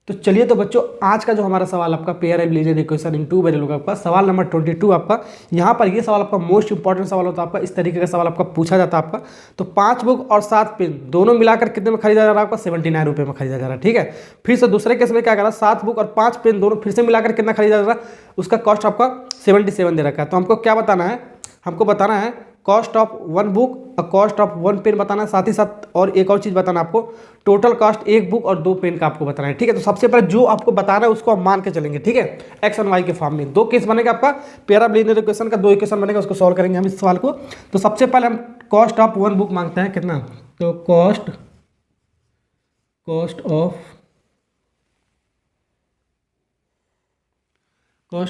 तो चलिए तो बच्चों, आज का जो हमारा सवाल आपका pair and linear equation in two variable का आपका सवाल नंबर 22 आपका, यहाँ पर ये सवाल आपका मोस्ट इंपॉर्टेंट सवाल होता है आपका। इस तरीके का सवाल आपका पूछा जाता है आपका। तो 5 बुक और 7 पेन दोनों मिलाकर कितने में खरीदा जा रहा है आपका? 79 रुपये में खरीदा जा रहा है। ठीक है, फिर से दूसरे केस में क्या कर रहा है, 7 बुक और 5 पेन दोनों फिर से मिलाकर कितना खरीदा जा रहा है? उसका कॉस्ट आपका 77 दे रखा है। तो हमको क्या बताना है? हमको बताना है कॉस्ट ऑफ 1 बुक और कॉस्ट ऑफ 1 पेन बताना है, साथ ही साथ और एक और चीज़ बताना आपको, टोटल कॉस्ट 1 बुक और 2 पेन का आपको बताना है। ठीक है, तो सबसे पहले जो आपको बताना है उसको हम मान के चलेंगे। ठीक है, एक्स और वाई के फॉर्म में 2 केस बनेगा आपका, पेयर ऑफ लीनियर इक्वेशन का 2 इक्वेशन बनेगा, उसको सॉल्व करेंगे हम इस सवाल को। तो सबसे पहले हम कॉस्ट ऑफ 1 बुक मांगते हैं कितना? तो कॉस्ट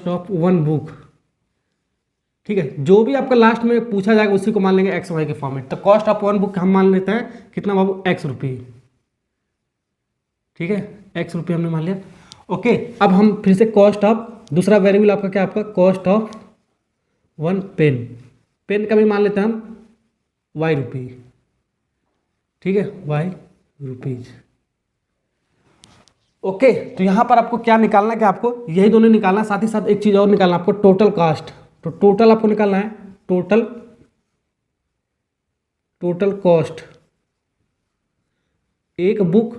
ऑफ 1 बुक। ठीक है, जो भी आपका लास्ट में पूछा जाएगा उसी को मान लेंगे एक्स वाई के फॉर्म में। तो कॉस्ट ऑफ 1 बुक हम मान लेते हैं कितना बाबू? एक्स रुपये। ठीक है, एक्स रुपये हमने मान लिया। ओके, अब हम फिर से कॉस्ट ऑफ दूसरा वेरिएबल आपका क्या? आपका कॉस्ट ऑफ 1 पेन, पेन का भी मान लेते हैं हम वाई रुपये। ठीक है, वाई रुपीज। ओके, तो यहाँ पर आपको क्या निकालना है? क्या आपको यही दोनों निकालना है, साथ ही साथ एक चीज़ और निकालना है आपको, टोटल कास्ट। तो टोटल आपको निकालना है, total cost 1 book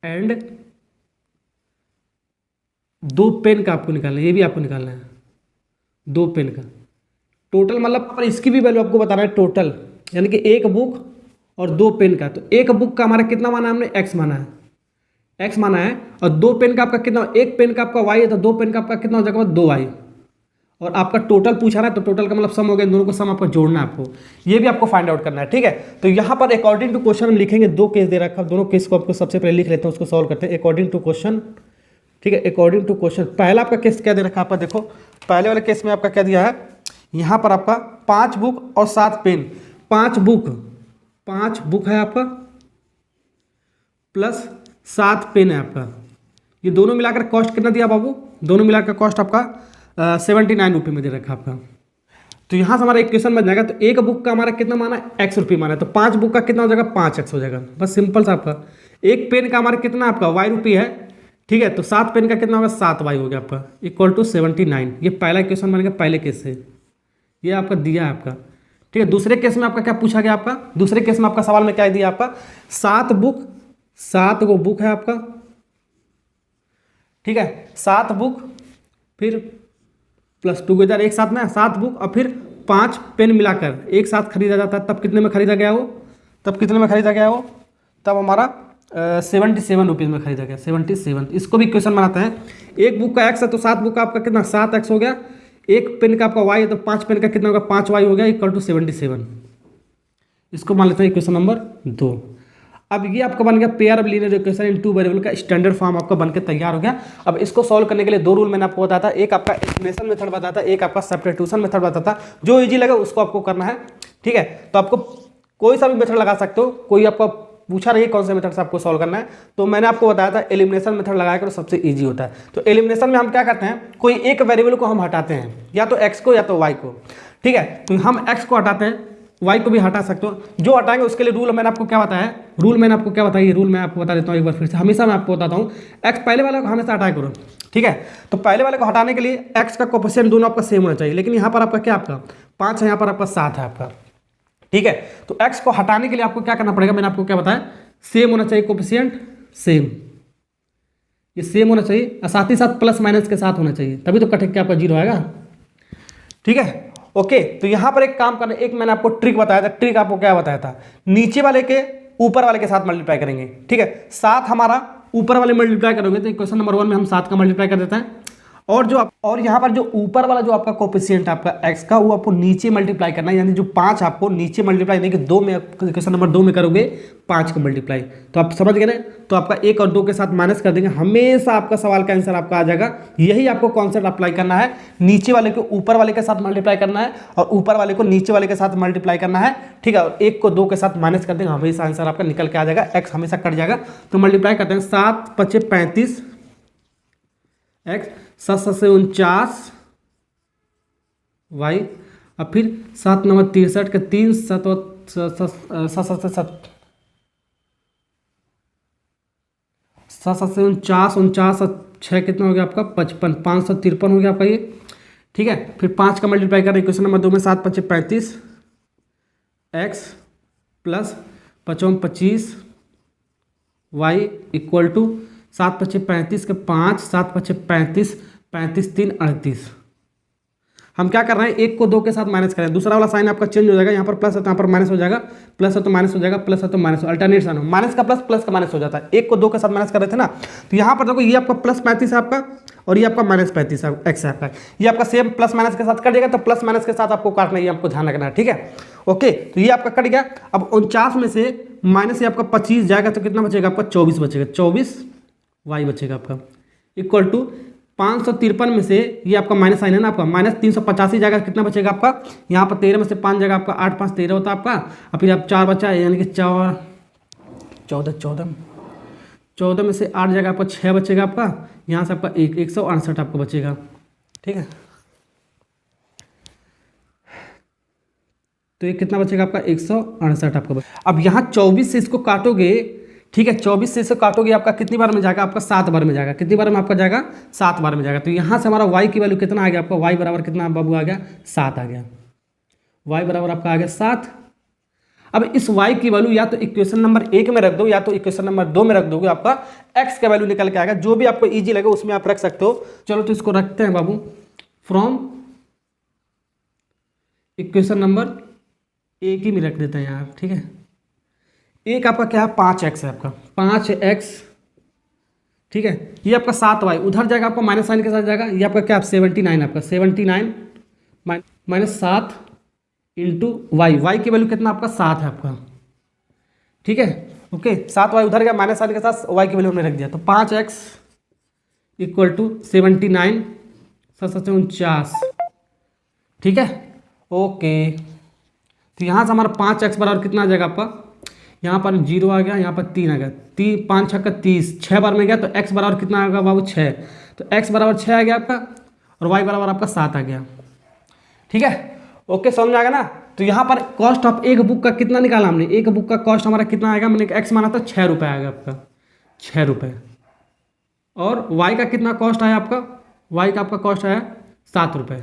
and 2 pen का आपको निकालना है। ये भी आपको निकालना है 2 पेन का टोटल, मतलब पर इसकी भी वैल्यू आपको बताना है टोटल, यानी कि 1 बुक और 2 पेन का। तो 1 बुक का हमारा कितना माना है हमने? एक्स माना है, एक्स माना है। और 2 पेन का आपका कितना? 1 पेन का आपका वाई है, तो 2 पेन का आपका कितना हो जाएगा? 2 वाई। और आपका टोटल पूछा रहा है, तो टोटल का मतलब सम हो गया, इन दोनों को सम आपको जोड़ना है आपको, ये भी आपको फाइंड आउट करना है। ठीक है, तो यहाँ पर अकॉर्डिंग टू क्वेश्चन हम लिखेंगे, 2 केस दे रखा है, दोनों केस को आपको सबसे पहले लिख लेते हैं, उसको सॉल्व करते हैं अकॉर्डिंग टू क्वेश्चन। ठीक है, अकॉर्डिंग टू क्वेश्चन पहला आपका केस क्या दे रखा है आपका? देखो पहले वाले केस में आपका क्या दिया है, यहाँ पर आपका 5 बुक और 7 पेन। 5 बुक है आपका प्लस 7 पेन है आपका, ये दोनों मिलाकर कॉस्ट कितना दिया बाबू? दोनों मिलाकर कॉस्ट आपका 79 रुपये में दे रखा आपका। तो यहाँ से हमारा इक्वेशन बन जाएगा। तो 1 बुक का हमारा कितना माना है? एक्स रुपये माना है, तो 5 बुक का कितना हो जाएगा? 5x हो जाएगा, बस सिंपल सा आपका। 1 पेन का हमारा कितना आपका? वाई रुपये है। ठीक है, तो 7 पेन का कितना होगा? 7 वाई हो गया आपका, इक्वल टू 79। ये पहला इक्वेशन बनेगा पहले केस से, ये आपका दिया है आपका। ठीक है, दूसरे केस में आपका क्या पूछा गया आपका? दूसरे केस में आपका सवाल में क्या दिया आपका? 7 गो बुक है आपका। ठीक है, 7 बुक फिर प्लस 2 के एक साथ में 7 बुक और फिर 5 पेन मिलाकर एक साथ खरीदा जाता है। तब कितने में खरीदा गया वो? तब हमारा 77 रुपीज़ में खरीदा गया, 77। इसको भी क्वेश्चन बनाते हैं। 1 बुक का एक्स है, तो 7 बुक का आपका कितना? 7x हो गया। 1 पेन का आपका वाई है, तो 5 पेन का कितना होगा? 5 वाई हो गया, इक्वल टू 77। इसको मान लेते हैं इक्वेशन नंबर 2। अब ये आपका बन गया pair of linear equation in two variable का स्टैंडर्ड फॉर्म आपका बनकर तैयार हो गया। अब इसको सॉल्व करने के लिए 2 रूल मैंने आपको बताया था, एक आपका एलिमिनेशन मेथड बताया था, एक आपका सब्स्टिट्यूशन मेथड बताया था। जो इजी लगे उसको आपको करना है। ठीक है, तो आपको कोई सा भी मेथड लगा सकते हो, कोई आपका पूछा रही है कौन से मेथड से आपको सॉल्व करना है, तो मैंने आपको बताया था एलिमिनेशन मेथड लगाया करो, सबसे ईजी होता है। तो एलिमिनेशन में हम क्या करते हैं, कोई एक वेरिएबल को हम हटाते हैं, या तो एक्स को या तो वाई को। ठीक है, तो हम एक्स को हटाते हैं, वाई को भी हटा सकते हो। जो हटाएंगे उसके लिए रूल मैंने आपको क्या बताया है? रूल मैं आपको बता देता हूँ एक बार फिर से, हमेशा मैं आपको बताता हूँ। एक्स पहले वाले को हमेशा हटाया करो। ठीक है, तो पहले वाले को हटाने के लिए एक्स का कोफिशिएंट दोनों आपका सेम होना चाहिए, लेकिन यहाँ पर आपका क्या? आपका 5 है, यहाँ पर आपका 7 है आपका। ठीक है, तो एक्स को हटाने के लिए आपको क्या करना पड़ेगा? मैंने आपको क्या बताया? सेम होना चाहिए कोफिशिएंट, सेम, ये सेम होना चाहिए, और साथ ही साथ प्लस माइनस के साथ होना चाहिए, तभी तो कट के आपका 0 आएगा। ठीक है, ओके, तो यहां पर एक काम करना, एक मैंने आपको ट्रिक बताया था। ट्रिक आपको क्या बताया था? नीचे वाले के ऊपर वाले के साथ मल्टीप्लाई करेंगे। ठीक है, 7 हमारा ऊपर वाले मल्टीप्लाई करोगे, तो क्वेश्चन नंबर 1 में हम 7 का मल्टीप्लाई कर देते हैं। और यहाँ पर जो ऊपर वाला जो आपका कोफिशिएंट आपका एक्स का, वो आपको नीचे मल्टीप्लाई करना है, यानी जो 5 आपको नीचे मल्टीप्लाई नहीं कि 2 में, क्वेश्चन नंबर 2 में करोगे 5 का मल्टीप्लाई। तो आप समझ गए ना? तो आपका 1 और 2 के साथ माइनस कर देंगे, हमेशा आपका सवाल का आंसर आपका आ जाएगा। यही आपको कॉन्सेप्ट अप्लाई करना है, नीचे वाले को ऊपर वाले के साथ मल्टीप्लाई करना है और ऊपर वाले को नीचे वाले के साथ मल्टीप्लाई करना है। ठीक है, और 1 को 2 के साथ माइनस कर देंगे, हमेशा आंसर आपका निकल के आ जाएगा, एक्स हमेशा कट जाएगा। तो मल्टीप्लाई करते हैं, 7 × 5 = 35 एक्स, 7 से 49 वाई, और फिर 7 × 9 = 63 के 3 7 7 7 7 7 से 49, 49 और 6 कितना हो गया आपका 55, 553 हो गया आपका ये। ठीक है, फिर 5 का मल्टीप्लाई करें इक्वेशन नंबर 2 में, 7 5 35 x plus 55 25 y equal to 7 5 35 के 5, 7 5 35, 35 3 38। हम क्या कर रहे हैं, एक को 2 के साथ माइनस करें, दूसरा वाला साइन आपका चेंज हो जाएगा, यहाँ पर प्लस है तो यहाँ पर माइनस हो जाएगा, प्लस है तो माइनस हो जाएगा, प्लस है तो माइनस, अल्टरनेट साइन, माइनस का प्लस, प्लस का माइनस हो जाता है। एक को 2 के साथ माइनस कर रहे थे ना, तो यहाँ पर देखो ये आपका प्लस 35 है आपका, और ये आपका माइनस 35 है एक्स है आपका, ये आपका सेम प्लस माइनस के साथ कट जाएगा, तो प्लस माइनस के साथ आपको काटना, ये आपको ध्यान रखना है। ठीक है, ओके, तो ये आपका कट गया। अब 49 में से माइनस ये आपका 25 जाएगा तो कितना बचेगा आपका 24 बचेगा, 24 वाई बचेगा आपका इक्वल टू 553 में से ये आपका माइनस साइन है ना आपका, माइनस 385 जाएगा, कितना बचेगा आपका यहाँ पर 13 में से 5 जाएगा आपका 8 5 13 होता है आपका, और फिर आप 4 बचा यानी कि 14 में से 8 जाएगा आपका 6 बचेगा आपका, यहाँ से आपका 168 आपको बचेगा। ठीक है, तो ये कितना बचेगा आपका 168 आपका बचेगा। अब यहाँ 24 से इसको काटोगे, ठीक है, 24 से इसे काटोगे आपका कितनी बार में जाएगा आपका 7 बार में जाएगा, कितनी बार में आपका जाएगा 7 बार में जाएगा। तो यहाँ से हमारा y की वैल्यू कितना आ गया आपका, y बराबर कितना बाबू आ गया 7 आ गया, y बराबर आपका आ गया 7। अब इस y की वैल्यू या तो इक्वेशन नंबर 1 में रख दो या तो इक्वेशन नंबर 2 में रख दोगे, आपका x का वैल्यू निकल के आएगा, जो भी आपको ईजी लगे उसमें आप रख सकते हो। चलो तो इसको रखते हैं बाबू, फ्रॉम इक्वेशन नंबर 1 ही में रख देते हैं यहाँ। ठीक है, एक आपका क्या है 5x है आपका 5x। ठीक है, ये आपका 7y उधर जाएगा आपका माइनस साइन के साथ जाएगा, ये आपका क्या 79 आपका 79 माइनस 7 इंटू वाई, वाई की वैल्यू कितना आपका 7 है आपका। ठीक है, ओके, 7y उधर गया माइनस साइन के साथ, y की वैल्यू हमने रख दिया, तो 5x इक्वल टू 79 7 7 49। ठीक है, ओके, तो यहाँ से हमारा 5x बराबर कितना आ जाएगा आपका, यहाँ पर 0 आ गया, यहाँ पर 3 आ गया, 5 6 30, 6 बार में गया, तो x बराबर कितना आ गया बाबू 6, तो x बराबर 6 आ गया आपका, और y बराबर आपका 7 आ गया। ठीक है, ओके, समझ में आ गया ना। तो यहाँ पर कॉस्ट ऑफ एक बुक का कितना निकाला हमने, एक बुक का कॉस्ट हमारा कितना आएगा, मैंने x माना था 6 रुपये आएगा आपका, 6 रुपये, और y का कितना कॉस्ट आया आपका, y का आपका कॉस्ट आया 7 रुपये।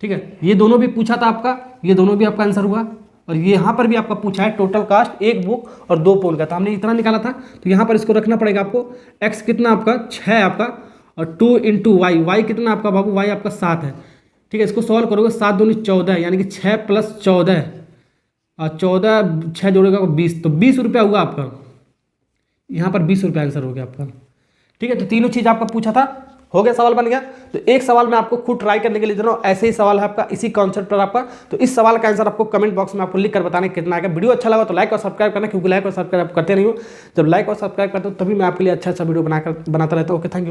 ठीक है, ये दोनों भी पूछा था आपका, ये दोनों भी आपका आंसर हुआ, और ये यहाँ पर भी आपका पूछा है टोटल कास्ट एक बुक और 2 पोल का, तो हमने इतना निकाला था, तो यहाँ पर इसको रखना पड़ेगा आपको। x कितना आपका 6 आपका, और 2 इंटू वाई, वाई कितना आपका बाबू, वाई आपका 7 है। ठीक है, इसको सॉल्व करोगे 7 दूनी 14 यानी कि 6 प्लस 14 और 14 6 जोड़ेगा 20, तो 20 रुपया हुआ आपका, यहाँ पर 20 रुपया आंसर हो गया आपका। ठीक है, तो तीनों चीज़ आपका पूछा था, हो गया, सवाल बन गया। तो एक सवाल मैं आपको खुद ट्राई करने के लिए दे रहा हूँ, ऐसे ही सवाल है आपका इसी कॉन्सेप्ट पर आपका, तो इस सवाल का आंसर आपको कमेंट बॉक्स में आपको लिख कर बताना कितना आएगा। वीडियो अच्छा लगा तो लाइक और सब्सक्राइब करना, क्योंकि लाइक और सब्सक्राइब करते नहीं हो, जब लाइक और सब्सक्राइब करते हो तभी मैं आपके लिए अच्छा वीडियो बनाता रहता हूँ। Okay, thank you.